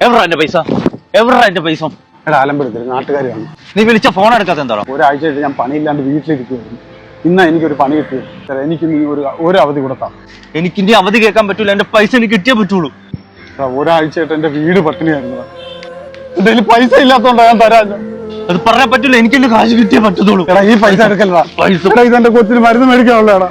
എവിടാ എന്റെ പൈസ? എവിടാ എന്റെ പൈസ? എടാ അലമ്പെടുത്തില്ല, നാട്ടുകാരാണ്. നീ വിളിച്ച ഫോൺ എടുക്കാത്ത എന്താണോ? ഒരാഴ്ചയായിട്ട് ഞാൻ പണിയില്ലാണ്ട് വീട്ടിലിരിക്കുകയായിരുന്നു. ഇന്നാ എനിക്കൊരു പണി കിട്ടിയത്. എനിക്ക് നീ ഒരു അവധി കൊടുത്താം. എനിക്ക് ഇനി അവധി കേൾക്കാൻ പറ്റൂല. എന്റെ പൈസ എനിക്ക് കിട്ടിയേ പറ്റുള്ളൂ. ഒരാഴ്ചയായിട്ട് എന്റെ വീട് പട്ടിണിയായിരുന്നു. എന്റെ പൈസ ഇല്ലാത്തോണ്ടാ ഞാൻ തരാല്ല. അത് പറയാൻ പറ്റൂല. എനിക്ക് എന്റെ കാശ് കിട്ടിയേ പറ്റത്തുള്ളൂ. എടാ ഈ പൈസ എടുക്കല്ലടാ. പൈസ ഇതെന്റെ കൊച്ചിന് മരുന്ന് മേടിക്കാനുള്ളതാടാ.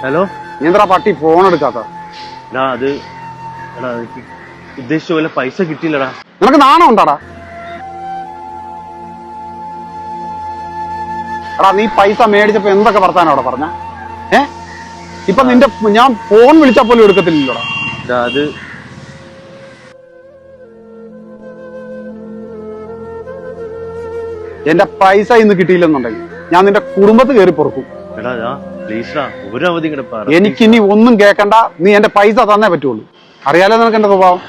ഹലോ, നീ എന്താ പട്ടി ഫോൺ എടുക്കാത്ത? അത് ഉദ്ദേശിച്ച പോലെ പൈസ കിട്ടിയില്ലടാ. നിനക്ക് നാണം ഉണ്ടാടാ? എടാ നീ പൈസ മേടിച്ചപ്പോ എന്തൊക്കെ വർത്താനം അവിടെ പറഞ്ഞ? ഇപ്പൊ നിന്റെ ഞാൻ ഫോൺ വിളിച്ചാ പോലും എടുക്കത്തില്ലല്ലോടാ. അത് എന്റെ പൈസ ഇന്ന് കിട്ടിയില്ലെന്നുണ്ടെങ്കിൽ ഞാൻ നിന്റെ കുടുംബത്ത് കയറി പൊറുക്കും. ഒരു അവധി എനിക്കിനി ഒന്നും കേൾക്കണ്ട. നീ എന്റെ പൈസ തന്നേ പറ്റുള്ളൂ. അറിയാലോ നിനക്ക് എന്റെ സ്വഭാവം.